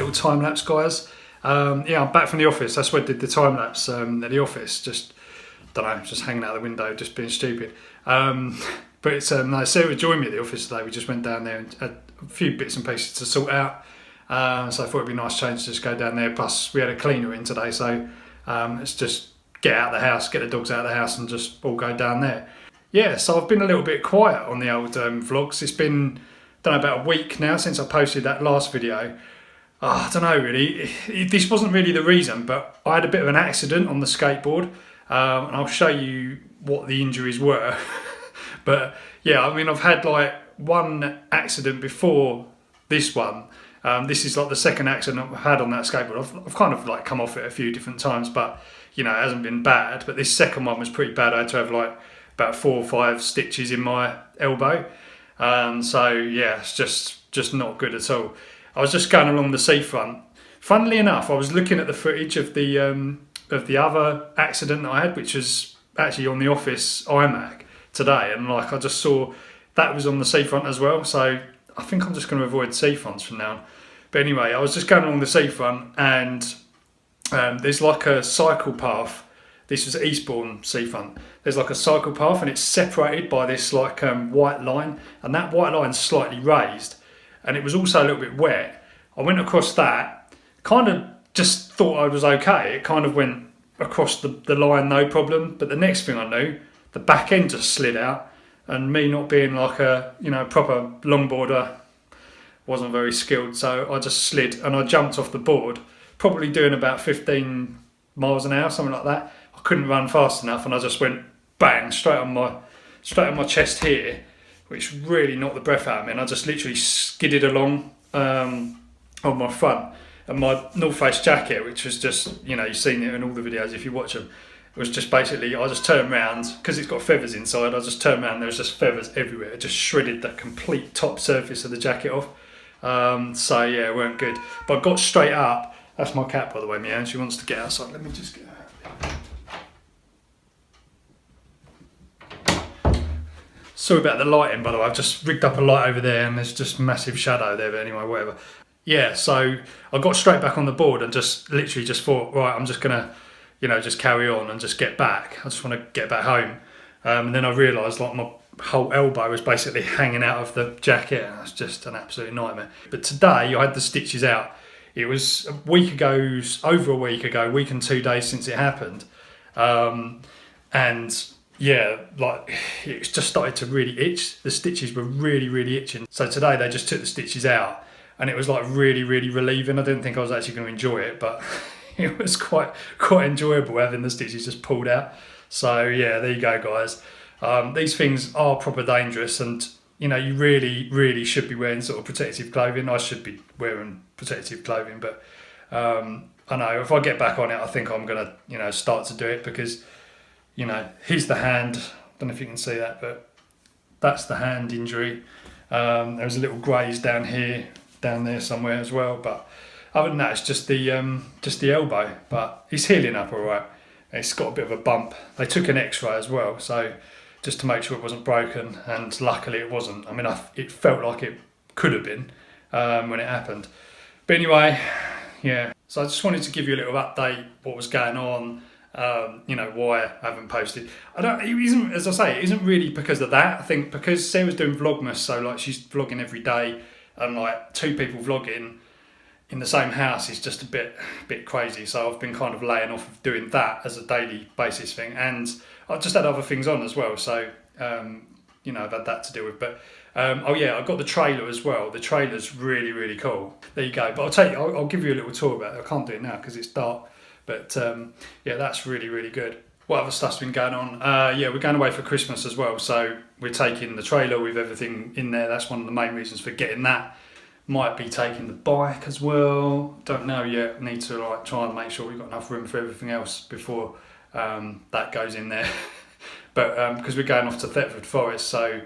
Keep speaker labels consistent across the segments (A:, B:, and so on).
A: little time lapse, guys. Yeah, I'm back from the office. That's where I did the time lapse at the office. Just, don't know, just hanging out the window, just being stupid. But it's no, Sarah joined me at the office today. We just went down there and had a few bits and pieces to sort out. So I thought it'd be a nice change to just go down there. Plus, we had a cleaner in today, so it's just get out of the house, get the dogs out of the house, and just all go down there. Yeah, so I've been a little bit quiet on the old vlogs. It's been, don't know, about a week now since I posted that last video. I don't know really. This wasn't really the reason, but I had a bit of an accident on the skateboard, and I'll show you what the injuries were. But yeah, I mean, I've had like one accident before this one. This is like the second accident I've had on that skateboard. I've kind of like come off it a few different times, but you know, it hasn't been bad. But this second one was pretty bad. I had to have like about 4 or 5 stitches in my elbow. So yeah, it's just not good at all. I was just going along the seafront. Funnily enough, I was looking at the footage of the other accident that I had, which was actually on the office iMac today, and like I just saw that was on the seafront as well. So I think I'm just going to avoid seafronts from now on. But anyway, I was just going along the seafront, and there's like a cycle path. This was Eastbourne seafront. There's like a cycle path, and it's separated by this like white line, and that white line's slightly raised, and it was also a little bit wet. I went across that, kind of just thought I was okay. It kind of went across the line, no problem. But the next thing I knew, the back end just slid out, and me not being like a proper longboarder, wasn't very skilled, so I just slid and I jumped off the board, probably doing about 15 miles an hour, something like that. I couldn't run fast enough, and I just went bang straight on my chest here, which really knocked the breath out of me, and I just literally skidded along on my front. And my North Face jacket, which was just, you've seen it in all the videos if you watch them, it was just basically, I just turned around, because it's got feathers inside, I just turned around, there was just feathers everywhere. It just shredded that complete top surface of the jacket off. So yeah, it weren't good. But I got straight up. That's my cat, by the way, Meow. She wants to get outside. Let me just get her. Sorry about the lighting, by the way. I've just rigged up a light over there, and there's just massive shadow there, but anyway, whatever. Yeah, so I got straight back on the board and just literally just thought, right, I'm just gonna, just carry on and just get back. I just want to get back home. And then I realised like my whole elbow was basically hanging out of the jacket, and that's just an absolute nightmare. But today I had the stitches out. It was over a week ago, week and 2 days since it happened. And yeah, like it just started to really itch. The stitches were really, really itching. So today they just took the stitches out, and it was like really, really relieving. I didn't think I was actually going to enjoy it, but it was quite enjoyable having the stitches just pulled out. So yeah, there you go, guys. These things are proper dangerous, and you really, really should be wearing sort of protective clothing. I should be wearing protective clothing, but I know if I get back on it, I think I'm gonna start to do it, because here's the hand. I don't know if you can see that, but that's the hand injury. There's a little graze down there somewhere as well, but other than that, it's just the elbow. But it's healing up all right. It's got a bit of a bump. They took an X-ray as well, so just to make sure it wasn't broken, and luckily it wasn't. I mean, it felt like it could have been when it happened. But anyway, yeah. So I just wanted to give you a little update, what was going on. Why I haven't posted. As I say, it isn't really because of that. I think because Sarah's doing Vlogmas, so like she's vlogging every day, and like 2 people vlogging in the same house is just a bit crazy. So I've been kind of laying off of doing that as a daily basis thing, and I've just had other things on as well. So I've had that to deal with. But I got the trailer as well. The trailer's really, really cool. There you go. But I'll give you a little tour about it. I can't do it now because it's dark. But yeah, that's really, really good. What other stuff's been going on? We're going away for Christmas as well. So we're taking the trailer with everything in there. That's one of the main reasons for getting that. Might be taking the bike as well. Don't know yet. Need to try and make sure we've got enough room for everything else before that goes in there. But because we're going off to Thetford Forest, so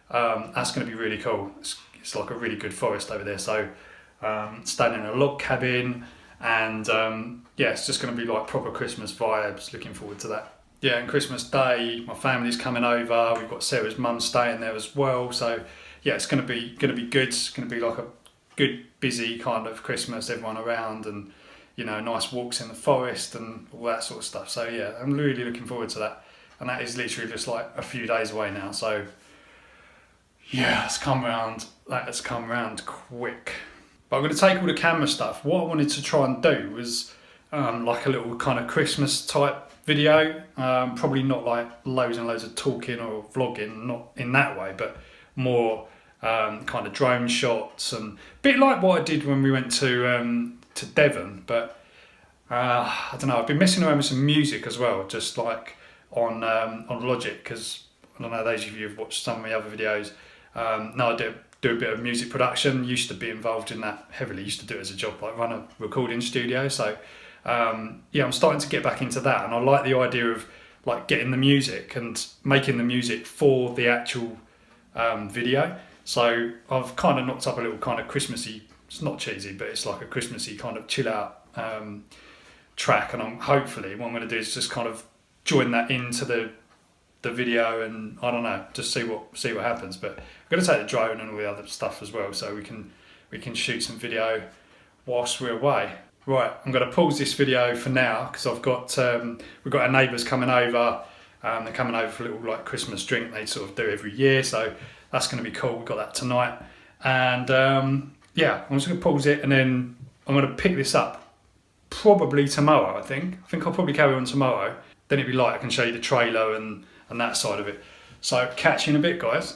A: that's going to be really cool. It's like a really good forest over there. So staying in a log cabin. And it's just going to be like proper Christmas vibes. Looking forward to that. Yeah, and Christmas Day, my family's coming over. We've got Sarah's mum staying there as well. So yeah, it's going to be good. It's going to be like a good busy kind of Christmas, everyone around, and you know, nice walks in the forest and all that sort of stuff. So yeah, I'm really looking forward to that, and that is literally just like a few days away now. So yeah, it's come round. That has come round quick. But I'm going to take all the camera stuff. What I wanted to try and do was like a little kind of Christmas type video. Probably not like loads and loads of talking or vlogging, not in that way, but more kind of drone shots, and a bit like what I did when we went to Devon. But I don't know, I've been messing around with some music as well, just like on Logic, because I don't know, those of you who've watched some of my other videos know I do a bit of music production. Used to be involved in that heavily, used to do it as a job, like run a recording studio. So yeah, I'm starting to get back into that, and I like the idea of like getting the music and making the music for the actual video. So I've kind of knocked up a little kind of Christmassy, it's not cheesy, but it's like a Christmassy kind of chill out track, and I'm hopefully what I'm going to do is just kind of join that into the video, and I don't know, just see what happens. But I'm going to take the drone and all the other stuff as well, so we can shoot some video whilst we're away. Right, I'm going to pause this video for now because I've got we've got our neighbours coming over. They're coming over for a little like Christmas drink they sort of do every year, so that's going to be cool. We've got that tonight, and yeah, I'm just going to pause it, and then I'm going to pick this up probably tomorrow. I think I'll probably carry on tomorrow. Then it'd be light. I can show you the trailer and that side of it. So catch you in a bit, guys.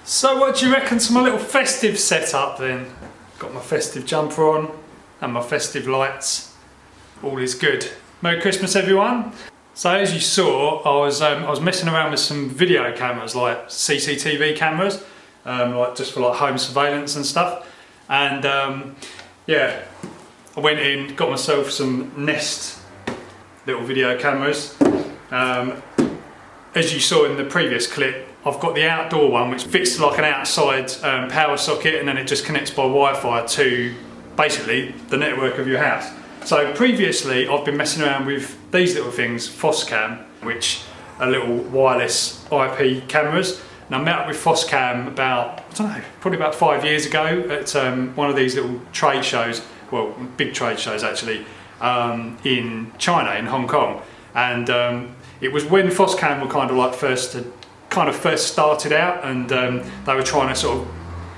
A: So what do you reckon to my little festive setup then? Got my festive jumper on and my festive lights. All is good. Merry Christmas, everyone. So as you saw, I was messing around with some video cameras, like CCTV cameras, like just for like home surveillance and stuff. And yeah, I went in, got myself some Nest little video cameras. As you saw in the previous clip, I've got the outdoor one which fits like an outside power socket, and then it just connects by Wi-Fi to basically the network of your house. So previously I've been messing around with these little things, Foscam, which are little wireless IP cameras. And I met up with Foscam about, I don't know, probably about 5 years ago at one of these little trade shows, well, big trade shows actually, in China, in Hong Kong. And it was when Foscam were kind of like first started out, and they were trying to sort of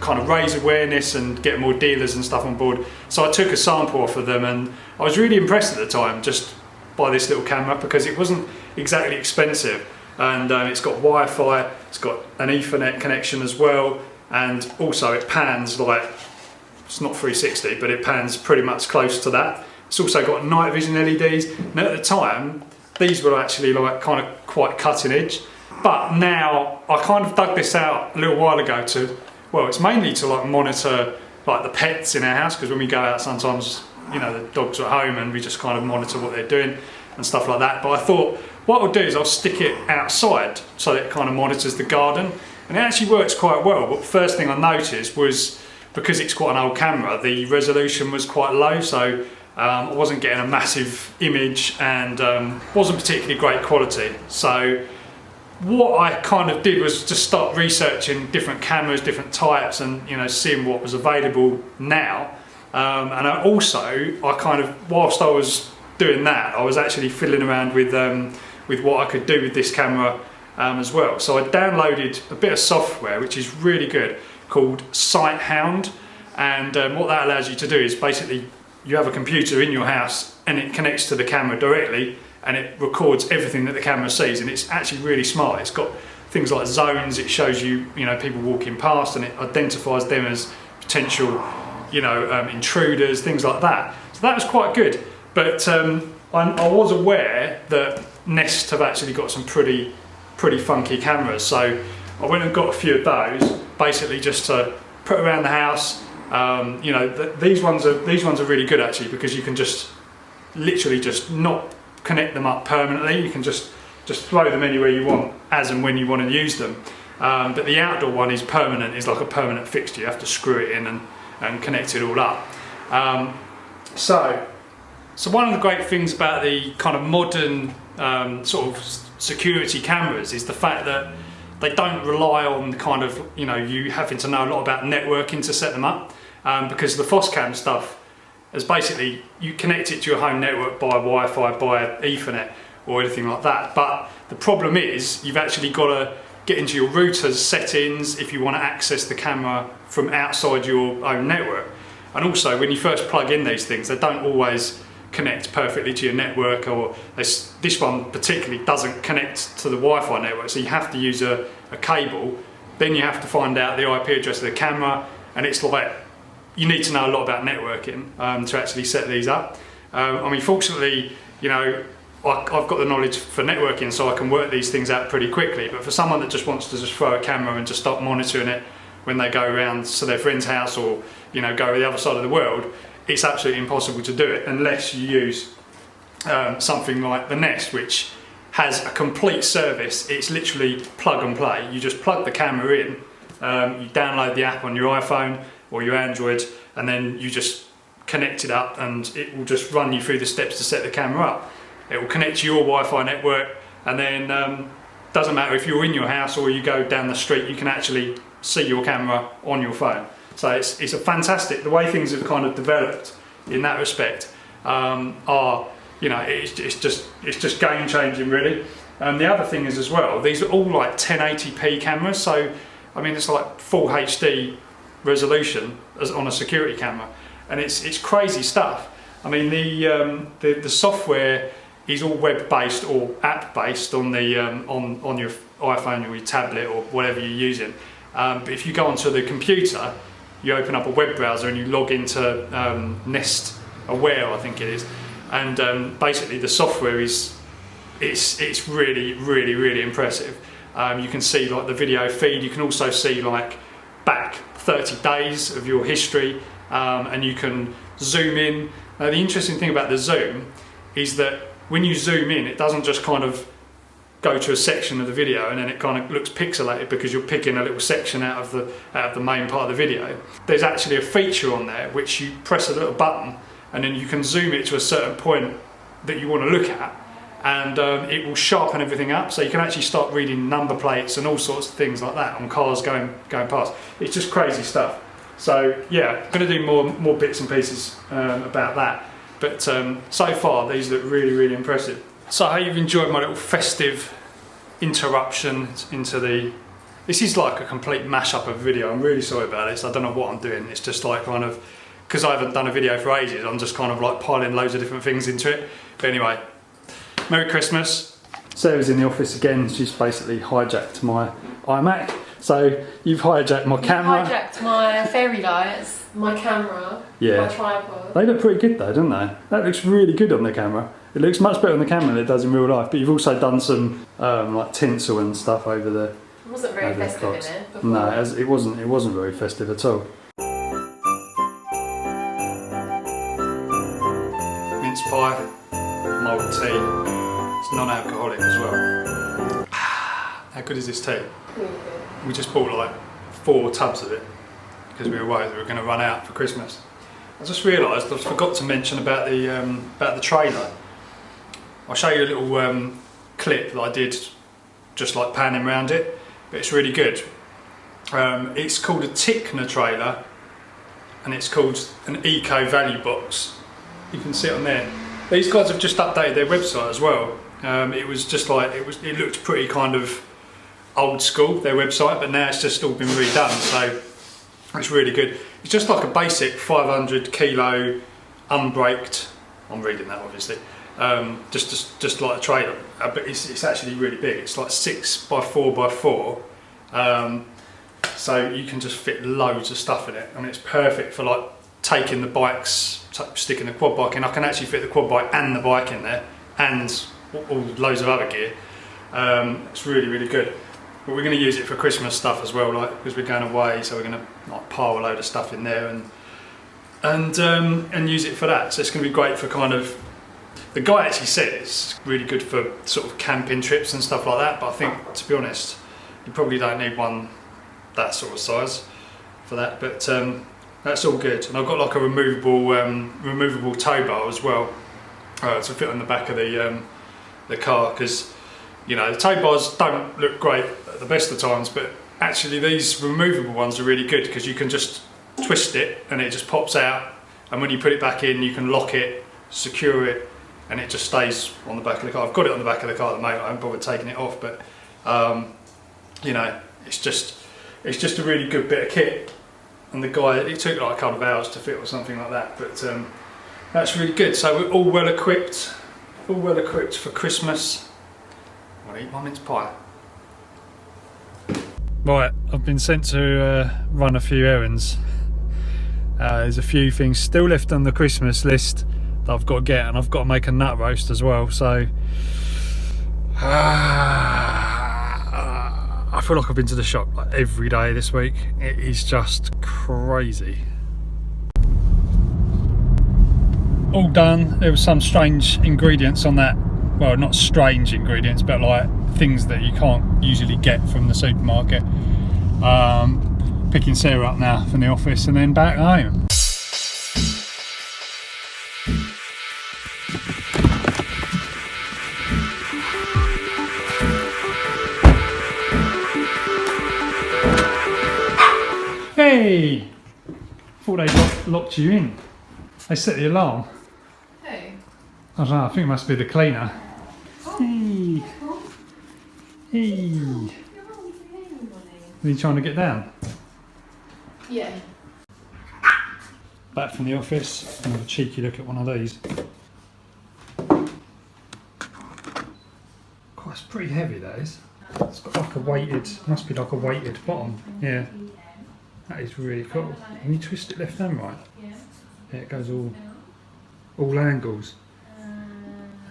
A: kind of raise awareness and get more dealers and stuff on board. So I took a sample off of them, and I was really impressed at the time just by this little camera, because it wasn't exactly expensive, and it's got Wi-Fi, it's got an Ethernet connection as well, and also it pans like, it's not 360, but it pans pretty much close to that. It's also got night vision LEDs, and at the time these were actually like kind of quite cutting edge. But now I kind of dug this out a little while ago to, well, it's mainly to like monitor like the pets in our house, because when we go out sometimes, you know, the dogs are at home and we just kind of monitor what they're doing and stuff like that. But I thought what I'll do is I'll stick it outside so that it kind of monitors the garden, and it actually works quite well. But the first thing I noticed was, because it's quite an old camera, the resolution was quite low, so I wasn't getting a massive image, and wasn't particularly great quality. So what I kind of did was just start researching different cameras, different types, and you know, seeing what was available now. And I kind of, whilst I was doing that, I was actually fiddling around with what I could do with this camera as well. So I downloaded a bit of software which is really good, called Sighthound, and what that allows you to do is basically you have a computer in your house and it connects to the camera directly, and it records everything that the camera sees, and it's actually really smart. It's got things like zones. It shows you, you know, people walking past, and it identifies them as potential, you know, intruders, things like that. So that was quite good. But I was aware that Nest have actually got some pretty funky cameras, so I went and got a few of those, basically just to put around the house. You know, these ones are really good actually, because you can just literally just not connect them up permanently. You can just throw them anywhere you want, as and when you want to use them. But the outdoor one is permanent, is like a permanent fixture. You have to screw it in and connect it all up. So one of the great things about the kind of modern sort of security cameras is the fact that they don't rely on the kind of, you know, you having to know a lot about networking to set them up, because the Foscam stuff is basically you connect it to your home network by Wi-Fi, by Ethernet or anything like that. But the problem is you've actually got to get into your router's settings if you want to access the camera from outside your own network. And also when you first plug in these things, they don't always connect perfectly to your network, or this one particularly doesn't connect to the Wi-Fi network, so you have to use a cable. Then you have to find out the IP address of the camera, and it's like you need to know a lot about networking to actually set these up. I mean, fortunately, you know, I've got the knowledge for networking, so I can work these things out pretty quickly. But for someone that just wants to just throw a camera and just start monitoring it when they go around to their friend's house, or, you know, go to the other side of the world, it's absolutely impossible to do it unless you use something like the Nest, which has a complete service. It's literally plug and play. You just plug the camera in, you download the app on your iPhone or your Android, and then you just connect it up, and it will just run you through the steps to set the camera up. It will connect to your Wi-Fi network, and then doesn't matter if you're in your house or you go down the street, you can actually see your camera on your phone. So it's a fantastic, the way things have kind of developed in that respect are, you know, it's just game changing really. The other thing is as well, these are all like 1080p cameras, so I mean it's like full HD resolution as on a security camera, and it's crazy stuff. I mean the software is all web based or app based on the on your iPhone or your tablet or whatever you're using. But if you go onto the computer, you open up a web browser and you log into Nest Aware, I think it is, and basically the software is it's really impressive. You can see like the video feed. You can also see like back 30 days of your history, and you can zoom in. The interesting thing about the zoom is that when you zoom in, it doesn't just kind of go to a section of the video and then it kind of looks pixelated because you're picking a little section out of the main part of the video. There's actually a feature on there which you press a little button and then you can zoom it to a certain point that you want to look at, and it will sharpen everything up, so you can actually start reading number plates and all sorts of things like that on cars going past. It's just crazy stuff. So yeah, I'm going to do more bits and pieces about that, but so far these look really impressive. So I hope you've enjoyed my little festive interruption into the... This is like a complete mashup of a video. I'm really sorry about this. I don't know what I'm doing. It's just like kind of... Because I haven't done a video for ages, I'm just kind of like piling loads of different things into it. But anyway, Merry Christmas. Sarah's in the office again. She's basically hijacked my iMac. So you've hijacked my camera.
B: Hijacked my fairy lights, my camera, my tripod.
A: They look pretty good though, don't they? That looks really good on the camera. It looks much better on the camera than it does in real life. But you've also done some like tinsel and stuff over the...
B: It wasn't very festive in it before.
A: No, it wasn't very festive at all. Mince pie, mulled tea. It's non-alcoholic as well. How good is this tea?
B: Really good.
A: We just bought like 4 tubs of it because we were worried we were going to run out for Christmas. I just realised I forgot to mention about the trailer. I'll show you a little clip that I did, just like panning around it, but it's really good. It's called a Tickner trailer, and it's called an Eco Value Box. You can see it on there. These guys have just updated their website as well. It was just like it looked pretty kind of old school, their website, but now it's just all been redone, so it's really good. It's just like a basic 500 kilo unbraked, I'm reading that obviously, just like a trailer, but it's actually really big. It's like 6 by 4 by 4, so you can just fit loads of stuff in it. I mean, it's perfect for like taking the bikes, sticking the quad bike in. I can actually fit the quad bike and the bike in there, and all loads of other gear. It's really good. But we're going to use it for Christmas stuff as well, like because we're going away, so we're going to like pile a load of stuff in there and use it for that. So it's going to be great for kind of... The guy actually said it's really good for sort of camping trips and stuff like that. But I think, to be honest, You probably don't need one that sort of size for that, but that's all good. And I've got like a removable tow bar as well to fit on the back of the car, because you know the tow bars don't look great at the best of times, but actually these removable ones are really good because you can just twist it and it just pops out, and when you put it back in you can lock it, secure it, and it just stays on the back of the car. I've got it on the back of the car at the moment, I haven't bothered taking it off, but you know, it's just a really good bit of kit. And the guy, it took like a couple of hours to fit or something like that, but that's really good. So we're all well equipped for Christmas. I'm gonna eat my mince pie. Right, I've been sent to run a few errands. There's a few things still left on the Christmas list that I've got to get, and I've got to make a nut roast as well, so I feel like I've been to the shop like every day this week. It is just crazy. All done. There was some strange ingredients on that. Well, not strange ingredients, but like things that you can't usually get from the supermarket. Picking Sarah up now from the office and then back home. Hey! Thought they locked you in. They set the alarm.
B: Who?
A: I don't know, I think it must be the cleaner. Hey! Hey! Are you trying to get down?
B: Yeah.
A: Back from the office, and have a cheeky look at one of these. God, it's pretty heavy, that is. It's got like a weighted, must be like a weighted bottom. Yeah. That is really cool. Can you twist it left and right? Yeah, it goes all angles.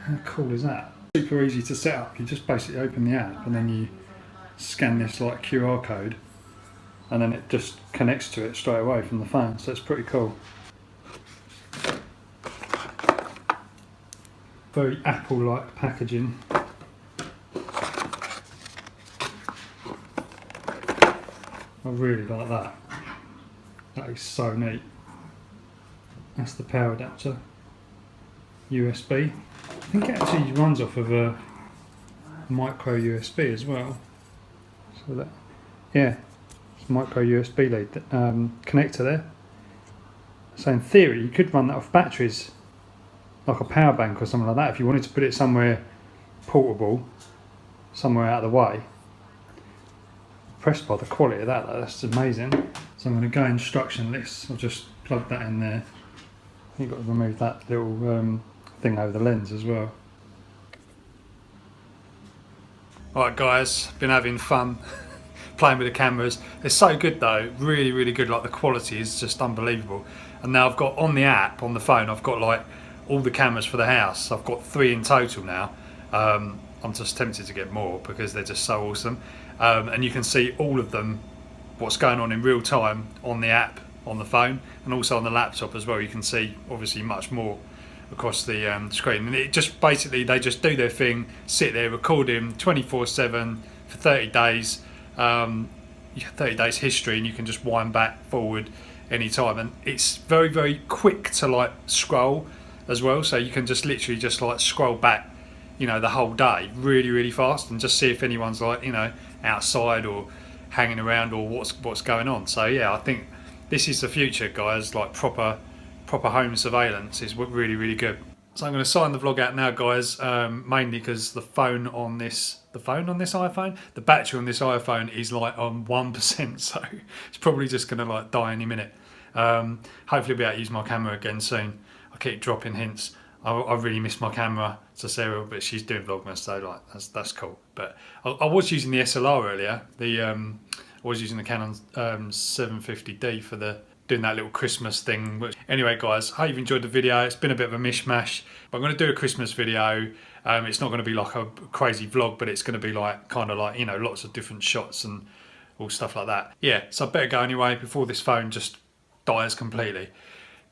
A: How cool is that? Super easy to set up. You just basically open the app and then you scan this like QR code, and then it just connects to it straight away from the phone. So it's pretty cool. Very Apple-like packaging. I really like that. That is so neat. That's the power adapter. USB. I think it actually runs off of a micro USB as well. So that, yeah, it's a micro USB lead connector there. So in theory, you could run that off batteries, like a power bank or something like that, if you wanted to put it somewhere portable, somewhere out of the way. Impressed by the quality of that, that's amazing. So I'm going to go instruction list. I'll just plug that in there. You've got to remove that little thing over the lens as well. Alright guys, been having fun playing with the cameras. They're so good though, really really good, like the quality is just unbelievable. And now I've got on the app, on the phone, I've got like all the cameras for the house. I've got 3 in total now. I'm just tempted to get more because they're just so awesome. And you can see all of them, what's going on in real time on the app, on the phone, and also on the laptop as well. You can see obviously much more across the screen, and it just basically, they just do their thing, sit there, record him 24/7 for 30 days, 30 days history, and you can just wind back forward anytime. And it's very very quick to like scroll as well, so you can just literally just like scroll back, you know, the whole day really really fast, and just see if anyone's like, you know, outside or hanging around or what's going on. So yeah, I think this is the future guys, like proper home surveillance is really really good. So I'm going to sign the vlog out now guys, mainly because the phone on this iPhone, the battery on this iPhone is like on 1%, so it's probably just going to like die any minute. Hopefully I'll be able to use my camera again soon. I keep dropping hints. I really miss my camera to Sarah, but she's doing Vlogmas, so like that's cool. But I was using the SLR earlier. I was using the Canon 750D for doing that little Christmas thing. Anyway guys, I hope you've enjoyed the video. It's been a bit of a mishmash, but I'm going to do a Christmas video. It's not going to be like a crazy vlog, but it's going to be like kind of like, you know, lots of different shots and all stuff like that. Yeah, so I better go anyway before this phone just dies completely.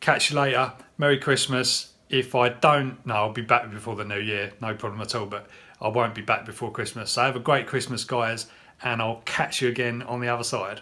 A: Catch you later. Merry Christmas. If I don't, no, I'll be back before the new year, no problem at all, but I won't be back before Christmas. So have a great Christmas guys, and I'll catch you again on the other side.